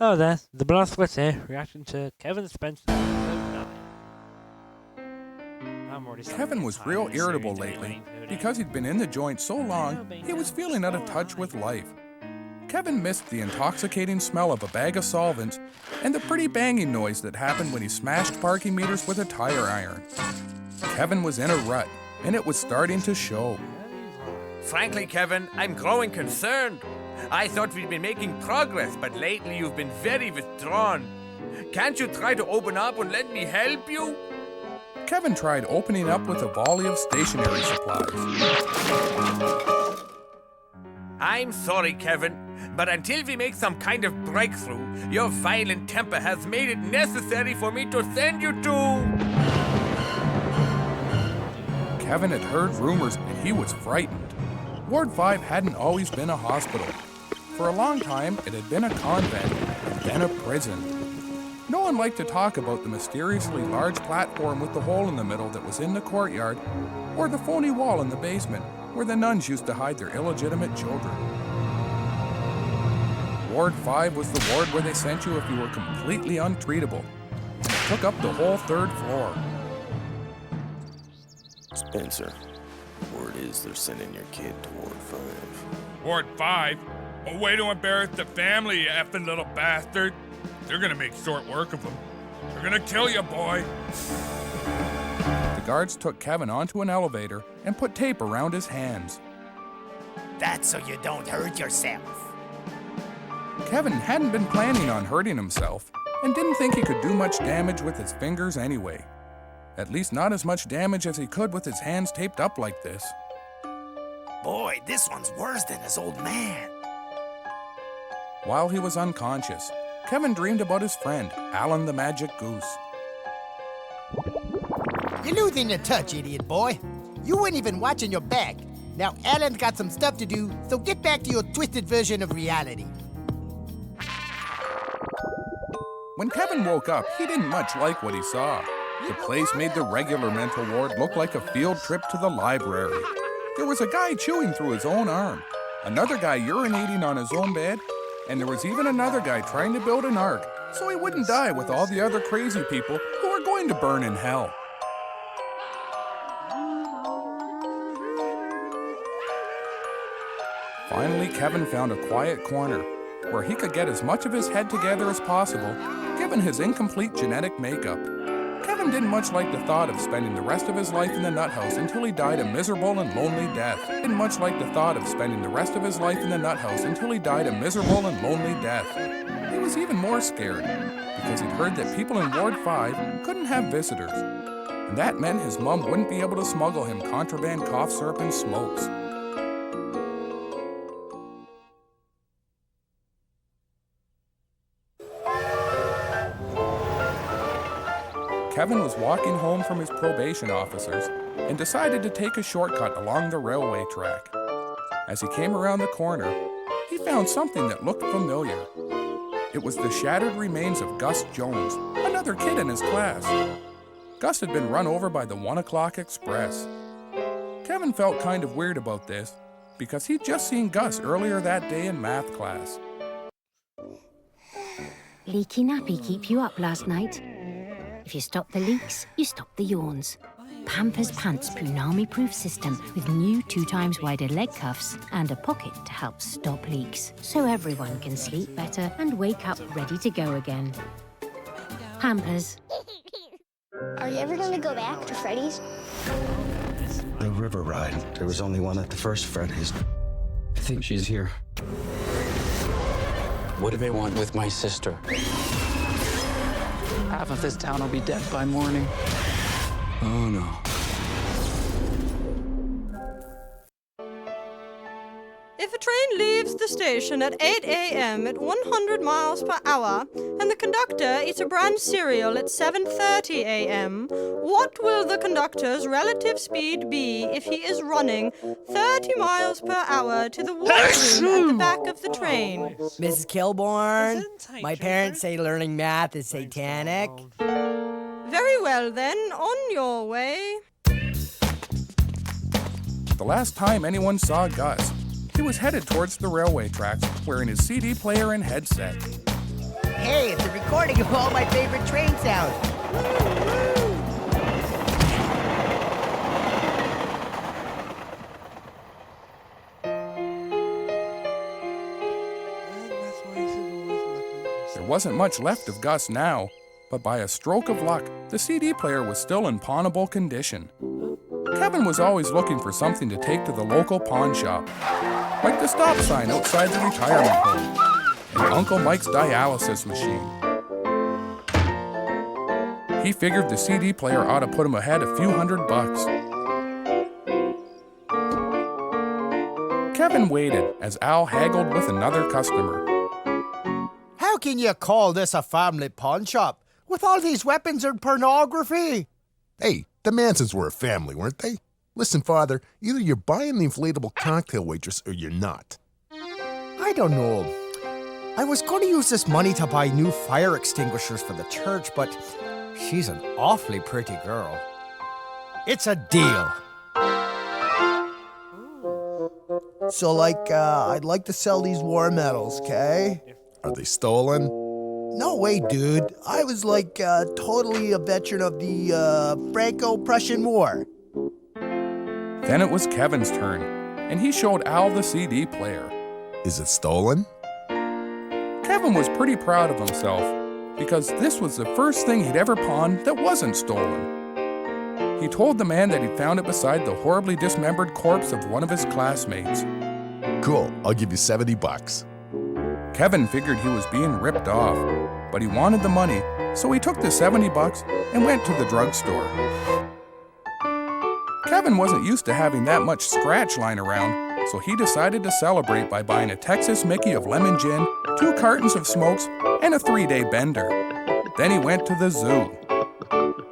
Oh, there, the Blast Splits here, reaction to Kevin Spencer episode 9. I'm already Kevin was real irritable lately. Because he'd been in the joint so long, he was feeling out of touch with life. Kevin missed the intoxicating smell of a bag of solvents and the pretty banging noise that happened when he smashed parking meters with a tire iron. Kevin was in a rut, and it was starting to show. Frankly, Kevin, I'm growing concerned. I thought we'd been making progress, but lately you've been very withdrawn. Can't you try to open up and let me help you? Kevin tried opening up with a volley of stationery supplies. I'm sorry, Kevin, but until we make some kind of breakthrough, your violent temper has made it necessary for me to send you to... Kevin had heard rumors and he was frightened. Ward 5 hadn't always been a hospital. For a long time, it had been a convent and then a prison. No one liked to talk about the mysteriously large platform with the hole in the middle that was in the courtyard, or the phony wall in the basement where the nuns used to hide their illegitimate children. Ward 5 was the ward where they sent you if you were completely untreatable. It took up the whole third floor. Spencer, word is they're sending your kid to Ward 5. Ward 5? A way to embarrass the family, you effing little bastard. They're gonna make short work of him. They're gonna kill you, boy. The guards took Kevin onto an elevator and put tape around his hands. That's so you don't hurt yourself. Kevin hadn't been planning on hurting himself and didn't think he could do much damage with his fingers anyway. At least not as much damage as he could with his hands taped up like this. Boy, this one's worse than his old man. While he was unconscious, Kevin dreamed about his friend, Alan the Magic Goose. You're losing your touch, idiot boy. You weren't even watching your back. Now Alan's got some stuff to do, so get back to your twisted version of reality. When Kevin woke up, he didn't much like what he saw. The place made the regular mental ward look like a field trip to the library. There was a guy chewing through his own arm, another guy urinating on his own bed, and there was even another guy trying to build an ark so he wouldn't die with all the other crazy people who were going to burn in hell. Finally, Kevin found a quiet corner where he could get as much of his head together as possible, given his incomplete genetic makeup. Kevin didn't much like the thought of spending the rest of his life in the nut house until he died a miserable and lonely death. Didn't much like the thought of spending the rest of his life in the nut house until he died a miserable and lonely death. He was even more scared because he'd heard that people in Ward 5 couldn't have visitors, and that meant his mom wouldn't be able to smuggle him contraband cough syrup and smokes. Kevin was walking home from his probation officers and decided to take a shortcut along the railway track. As he came around the corner, he found something that looked familiar. It was the shattered remains of Gus Jones, another kid in his class. Gus had been run over by the 1 o'clock express. Kevin felt kind of weird about this because he'd just seen Gus earlier that day in math class. Leaky nappy keep you up last night? If you stop the leaks, you stop the yawns. Pampers Pants Punami-proof system with new 2 times wider leg cuffs and a pocket to help stop leaks, so everyone can sleep better and wake up ready to go again. Pampers. Are you ever going to go back to Freddy's? The river ride. There was only one at the first Freddy's. I think she's here. What do they want with my sister? Half of this town will be dead by morning. Oh, no. If a train leaves the station at 8 a.m. at 100 miles per hour, and the conductor eats a bran cereal at 7:30 a.m., what will the conductor's relative speed be if he is running 30 miles per hour to the washroom at the back of the train? Mrs. Kilborn, my parents say learning math is satanic. Very well then, on your way. The last time anyone saw Gus, he was headed towards the railway tracks wearing his CD player and headset. Hey, it's a recording of all my favorite train sounds. There wasn't much left of Gus now, but by a stroke of luck, the CD player was still in pawnable condition. Kevin was always looking for something to take to the local pawn shop, like the stop sign outside the retirement home, and Uncle Mike's dialysis machine. He figured the CD player ought to put him ahead a few $100. Kevin waited as Al haggled with another customer. How can you call this a family pawn shop with all these weapons and pornography? Hey, the Mansons were a family, weren't they? Listen, Father, either you're buying the inflatable cocktail waitress or you're not. I don't know. I was going to use this money to buy new fire extinguishers for the church, but she's an awfully pretty girl. It's a deal. So, I'd like to sell these war medals, okay? Are they stolen? No way, dude. I was totally a veteran of the Franco-Prussian War. Then it was Kevin's turn, and he showed Al the CD player. Is it stolen? Kevin was pretty proud of himself, because this was the first thing he'd ever pawned that wasn't stolen. He told the man that he'd found it beside the horribly dismembered corpse of one of his classmates. Cool, I'll give you $70. Kevin figured he was being ripped off, but he wanted the money, so he took the $70 and went to the drugstore. Kevin wasn't used to having that much scratch lying around, so he decided to celebrate by buying a Texas Mickey of lemon gin, 2 cartons of smokes, and a 3-day bender. Then he went to the zoo.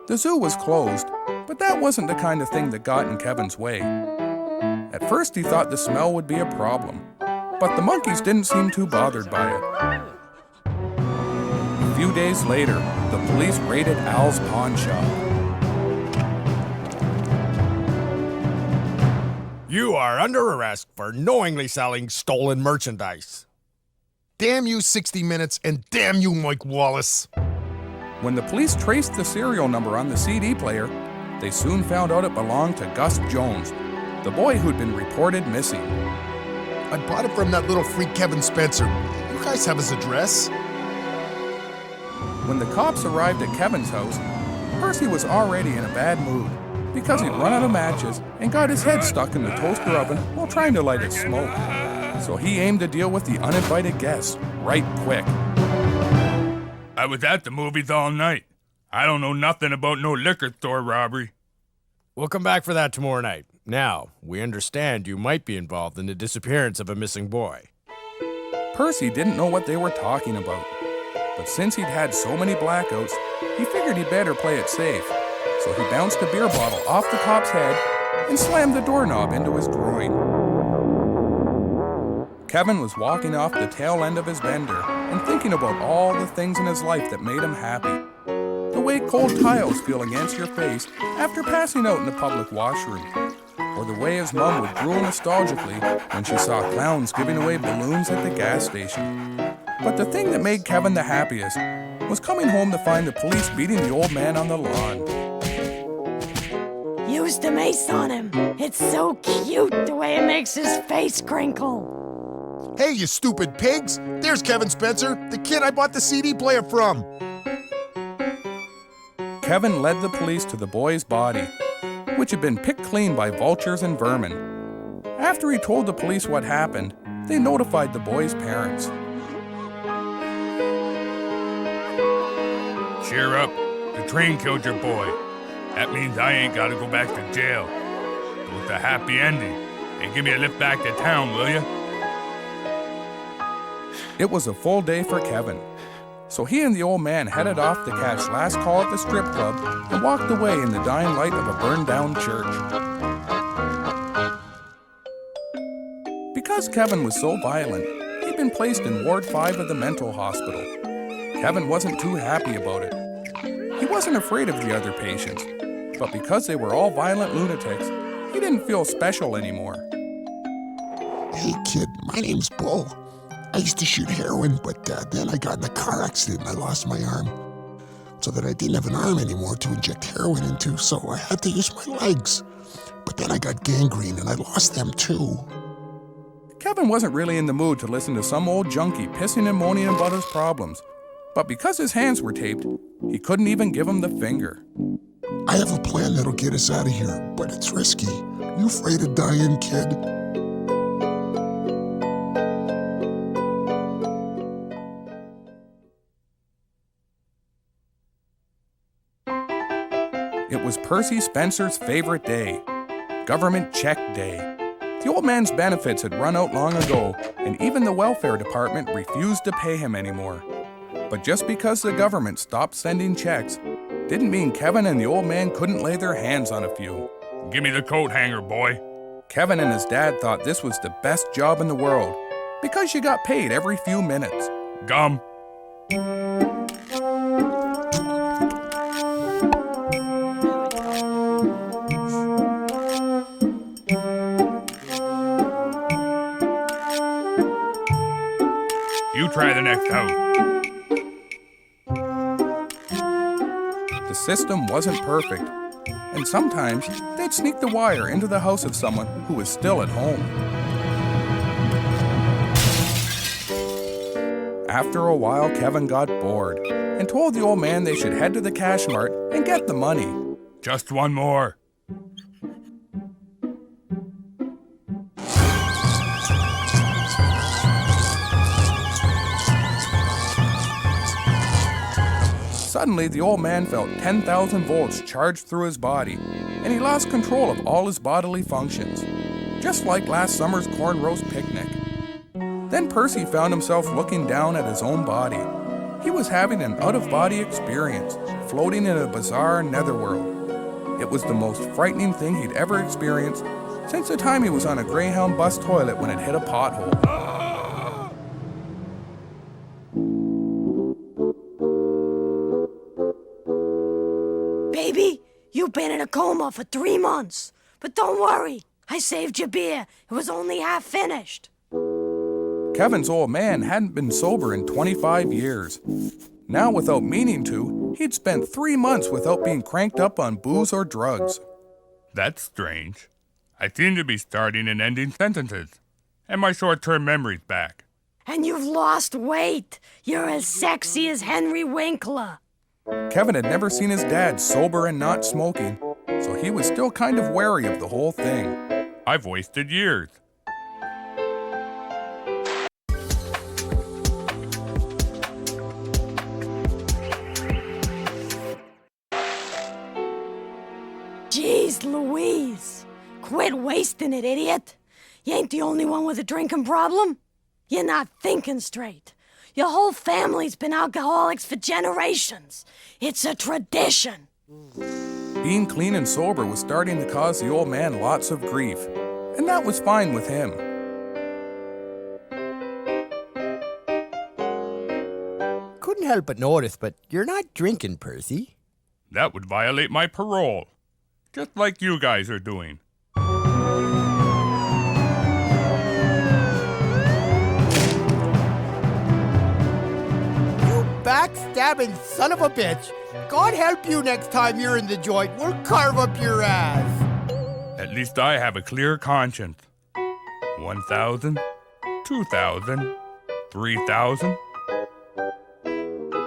The zoo was closed, but that wasn't the kind of thing that got in Kevin's way. At first he thought the smell would be a problem, but the monkeys didn't seem too bothered by it. A few days later, the police raided Al's pawn shop. You are under arrest for knowingly selling stolen merchandise. Damn you, 60 Minutes, and damn you, Mike Wallace. When the police traced the serial number on the CD player, they soon found out it belonged to Gus Jones, the boy who'd been reported missing. I bought it from that little freak Kevin Spencer. You guys have his address? When the cops arrived at Kevin's house, Percy was already in a bad mood because he'd run out of matches and got his head stuck in the toaster oven while trying to light a smoke. So he aimed to deal with the uninvited guests right quick. I was at the movies all night. I don't know nothing about no liquor store robbery. We'll come back for that tomorrow night. Now, we understand you might be involved in the disappearance of a missing boy. Percy didn't know what they were talking about, but since he'd had so many blackouts, he figured he'd better play it safe. So he bounced a beer bottle off the cop's head and slammed the doorknob into his groin. Kevin was walking off the tail end of his bender and thinking about all the things in his life that made him happy. The way cold tiles feel against your face after passing out in a public washroom, or the way his mom would drool nostalgically when she saw clowns giving away balloons at the gas station. But the thing that made Kevin the happiest was coming home to find the police beating the old man on the lawn. Use the mace on him. It's so cute the way it makes his face crinkle. Hey, you stupid pigs! There's Kevin Spencer, the kid I bought the CD player from. Kevin led the police to the boy's body, which had been picked clean by vultures and vermin. After he told the police what happened, they notified the boy's parents. Cheer up. The train killed your boy. That means I ain't gotta go back to jail. But with a happy ending. And give me a lift back to town, will ya? It was a full day for Kevin, so he and the old man headed off to catch last call at the strip club and walked away in the dying light of a burned-down church. Because Kevin was so violent, he'd been placed in Ward 5 of the mental hospital. Kevin wasn't too happy about it. He wasn't afraid of the other patients, but because they were all violent lunatics, he didn't feel special anymore. Hey, kid, my name's Bull. I used to shoot heroin, but then I got in a car accident and I lost my arm. So that I didn't have an arm anymore to inject heroin into, so I had to use my legs. But then I got gangrene and I lost them too. Kevin wasn't really in the mood to listen to some old junkie pissing and moaning about his problems. But because his hands were taped, he couldn't even give him the finger. I have a plan that'll get us out of here, but it's risky. You afraid of dying, kid? It was Percy Spencer's favorite day, Government Check Day. The old man's benefits had run out long ago, and even the welfare department refused to pay him anymore. But just because the government stopped sending checks didn't mean Kevin and the old man couldn't lay their hands on a few. Give me the coat hanger, boy. Kevin and his dad thought this was the best job in the world because you got paid every few minutes. Gum. You try the next house. The system wasn't perfect, and sometimes they'd sneak the wire into the house of someone who was still at home. After a while, Kevin got bored and told the old man they should head to the cash mart and get the money. Just one more. Suddenly, the old man felt 10,000 volts charged through his body, and he lost control of all his bodily functions, just like last summer's corn roast picnic. Then Percy found himself looking down at his own body. He was having an out-of-body experience, floating in a bizarre netherworld. It was the most frightening thing he'd ever experienced since the time he was on a Greyhound bus toilet when it hit a pothole. Baby, you've been in a coma for 3 months. But don't worry, I saved your beer. It was only half finished. Kevin's old man hadn't been sober in 25 years. Now, without meaning to, he'd spent 3 months without being cranked up on booze or drugs. That's strange. I seem to be starting and ending sentences, and my short-term memory's back. And you've lost weight. You're as sexy as Henry Winkler. Kevin had never seen his dad sober and not smoking, so he was still kind of wary of the whole thing. I've wasted years. Jeez Louise. Quit wasting it, idiot. You ain't the only one with a drinking problem. You're not thinking straight. Your whole family's been alcoholics for generations. It's a tradition. Being clean and sober was starting to cause the old man lots of grief, and that was fine with him. Couldn't help but notice, but you're not drinking, Percy. That would violate my parole, just like you guys are doing. Backstabbing son of a bitch. God help you next time you're in the joint. We'll carve up your ass. At least I have a clear conscience. 1,000, 2,000, 3,000.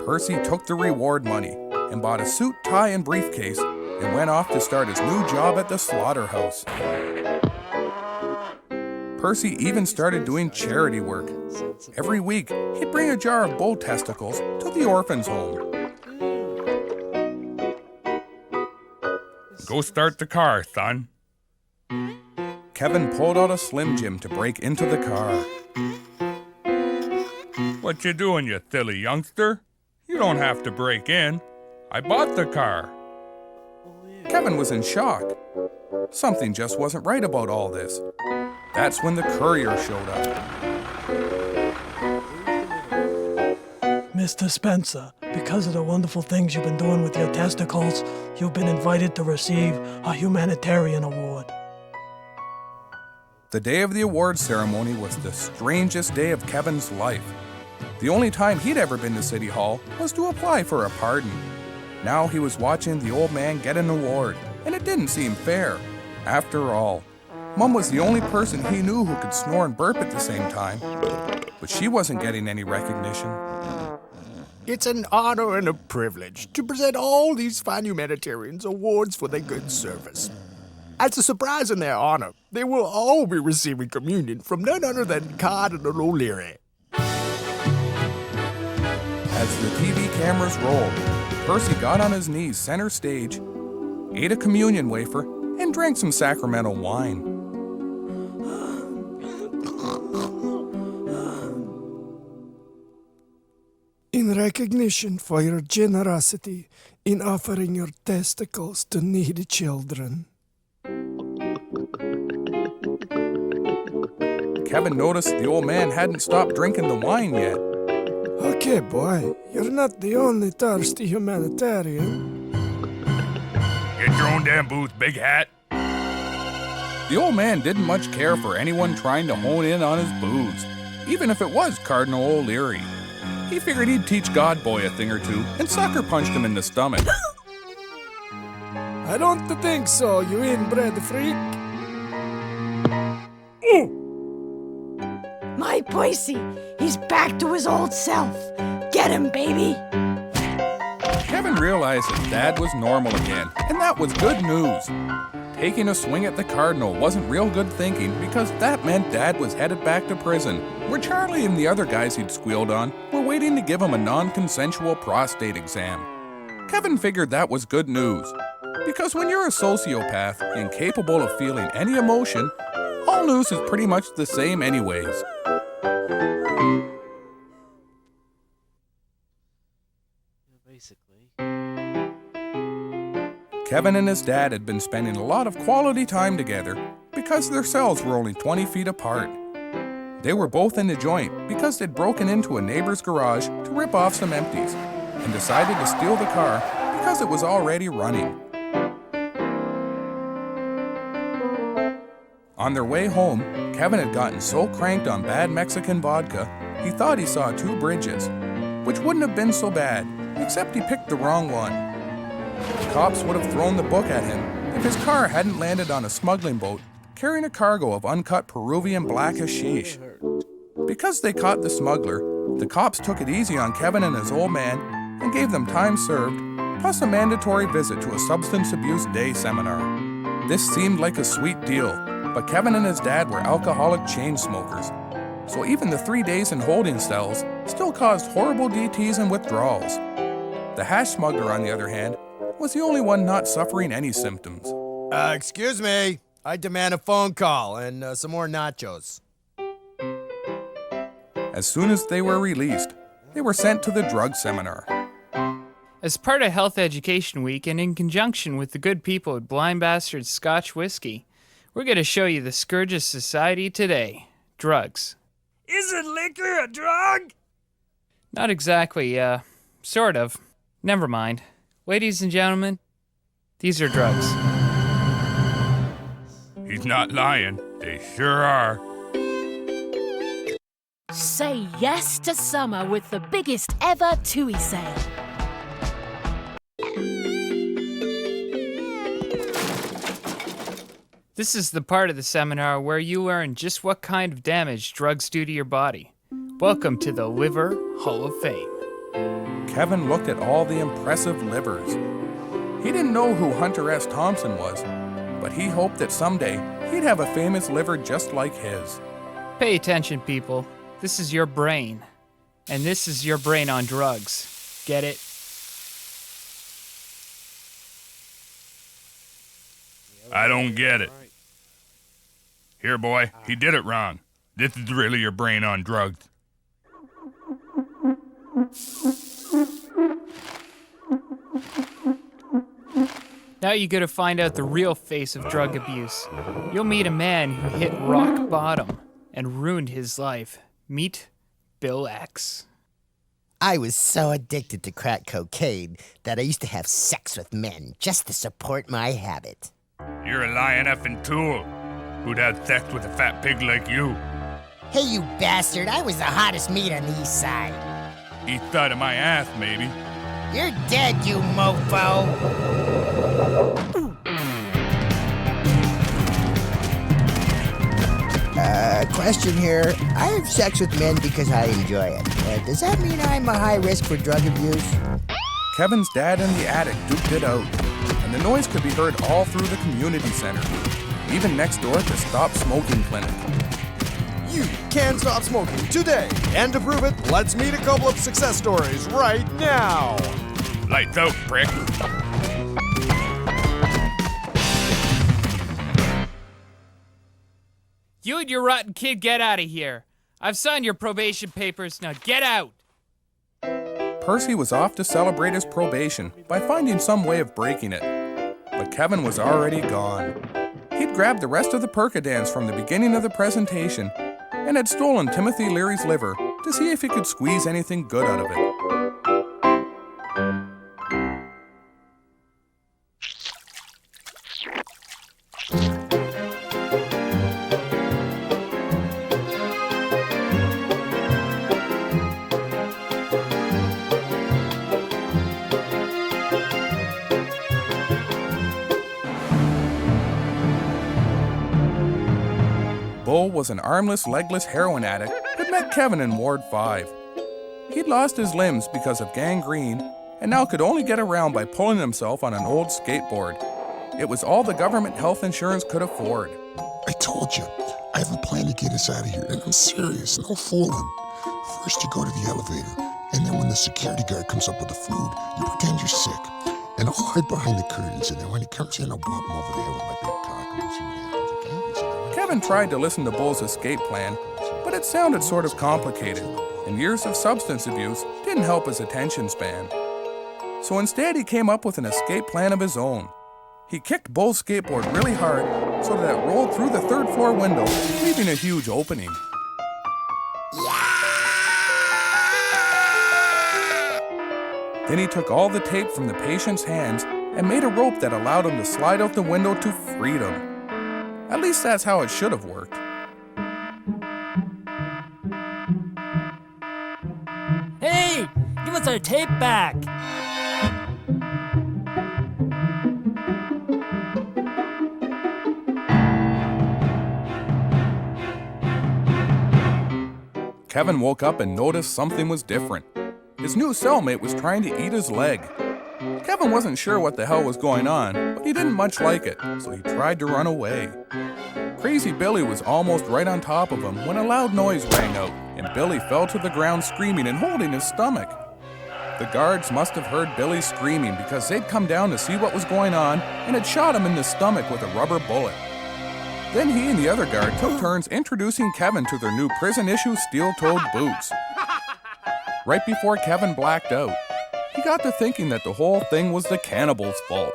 Percy took the reward money and bought a suit, tie, and briefcase and went off to start his new job at the slaughterhouse. Percy even started doing charity work. Every week, he'd bring a jar of bull testicles to the orphans' home. Go start the car, son. Kevin pulled out a Slim Jim to break into the car. What you doing, you silly youngster? You don't have to break in. I bought the car. Kevin was in shock. Something just wasn't right about all this. That's when the courier showed up. Mr. Spencer, because of the wonderful things you've been doing with your testicles, you've been invited to receive a humanitarian award. The day of the awards ceremony was the strangest day of Kevin's life. The only time he'd ever been to City Hall was to apply for a pardon. Now he was watching the old man get an award, and it didn't seem fair. After all, Mum was the only person he knew who could snore and burp at the same time, but she wasn't getting any recognition. It's an honor and a privilege to present all these fine humanitarians awards for their good service. As a surprise in their honor, they will all be receiving communion from none other than Cardinal O'Leary. As the TV cameras rolled, Percy got on his knees center stage, ate a communion wafer, and drank some sacramental wine. In recognition for your generosity in offering your testicles to needy children. Kevin noticed the old man hadn't stopped drinking the wine yet. Okay, boy, you're not the only thirsty humanitarian. Get your own damn booth, big hat. The old man didn't much care for anyone trying to hone in on his booze, even if it was Cardinal O'Leary. He figured he'd teach Godboy a thing or two and sucker punched him in the stomach. I don't think so, you inbred freak. My Percy, he's back to his old self. Get him, baby. Kevin realized his dad was normal again, and that was good news. Taking a swing at the Cardinal wasn't real good thinking because that meant Dad was headed back to prison, where Charlie and the other guys he'd squealed on were waiting to give him a non-consensual prostate exam. Kevin figured that was good news, because when you're a sociopath incapable of feeling any emotion, all news is pretty much the same anyways. Basically. Kevin and his dad had been spending a lot of quality time together because their cells were only 20 feet apart. They were both in the joint because they'd broken into a neighbor's garage to rip off some empties and decided to steal the car because it was already running. On their way home, Kevin had gotten so cranked on bad Mexican vodka, he thought he saw two bridges, which wouldn't have been so bad, except he picked the wrong one. The cops would have thrown the book at him if his car hadn't landed on a smuggling boat carrying a cargo of uncut Peruvian black hashish. Because they caught the smuggler, the cops took it easy on Kevin and his old man and gave them time served, plus a mandatory visit to a substance abuse day seminar. This seemed like a sweet deal, but Kevin and his dad were alcoholic chain smokers, so even the 3 days in holding cells still caused horrible DTs and withdrawals. The hash smuggler, on the other hand, was the only one not suffering any symptoms. Excuse me. I demand a phone call and some more nachos. As soon as they were released, they were sent to the drug seminar. As part of Health Education Week and in conjunction with the good people at Blind Bastard Scotch Whiskey, we're going to show you the scourge of society today, drugs. Isn't liquor a drug? Not exactly, sort of. Never mind. Ladies and gentlemen, these are drugs. He's not lying. They sure are. Say yes to summer with the biggest ever TUI sale. This is the part of the seminar where you learn just what kind of damage drugs do to your body. Welcome to the Liver Hall of Fame. Kevin looked at all the impressive livers. He didn't know who Hunter S. Thompson was, but he hoped that someday he'd have a famous liver just like his. Pay attention, people. This is your brain. And this is your brain on drugs. Get it? I don't get it. Here, boy, he did it wrong. This is really your brain on drugs. Now you gotta find out the real face of drug abuse. You'll meet a man who hit rock bottom and ruined his life. Meet Bill X. I was so addicted to crack cocaine that I used to have sex with men just to support my habit. You're a lying effing tool. who'd had sex with a fat pig like you. Hey, you bastard, I was the hottest meat on the east side. East side of my ass, maybe. You're dead, you mofo. Question here. I have sex with men because I enjoy it. Does that mean I'm a high risk for drug abuse? Kevin's dad in the attic duked it out, and the noise could be heard all through the community center, even next door to Stop Smoking Clinic. You can stop smoking today. And to prove it, let's meet a couple of success stories right now. Lights out, prick. You and your rotten kid get out of here. I've signed your probation papers, now get out. Percy was off to celebrate his probation by finding some way of breaking it. But Kevin was already gone. He'd grabbed the rest of the Percodans from the beginning of the presentation and had stolen Timothy Leary's liver to see if he could squeeze anything good out of it. Bull was an armless, legless heroin addict who'd met Kevin in Ward 5. He'd lost his limbs because of gangrene and now could only get around by pulling himself on an old skateboard. It was all the government health insurance could afford. I told you, I have a plan to get us out of here, and I'm serious, no fooling. First you go to the elevator, and then when the security guard comes up with the food, you pretend you're sick. And I'll hide behind the curtains, and then when he comes in, I'll bump him over there with my big cock, and we'll see what happens, okay? Kevin tried to listen to Bull's escape plan, but it sounded sort of complicated, and years of substance abuse didn't help his attention span. So instead, he came up with an escape plan of his own. He kicked Bull's skateboard really hard so that it rolled through the third floor window, leaving a huge opening. Then he took all the tape from the patient's hands and made a rope that allowed him to slide out the window to freedom. At least that's how it should have worked. Hey, give us our tape back. Kevin woke up and noticed something was different. His new cellmate was trying to eat his leg. Kevin wasn't sure what the hell was going on, but he didn't much like it, so he tried to run away. Crazy Billy was almost right on top of him when a loud noise rang out, and Billy fell to the ground screaming and holding his stomach. The guards must have heard Billy screaming because they'd come down to see what was going on and had shot him in the stomach with a rubber bullet. Then he and the other guard took turns introducing Kevin to their new prison-issue steel-toed boots. Right before Kevin blacked out, he got to thinking that the whole thing was the cannibal's fault.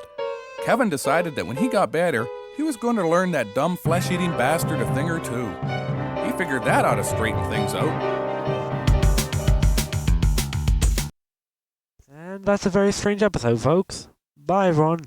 Kevin decided that when he got better, he was going to learn that dumb flesh-eating bastard a thing or two. He figured that ought to straighten things out. And that's a very strange episode, folks. Bye, everyone.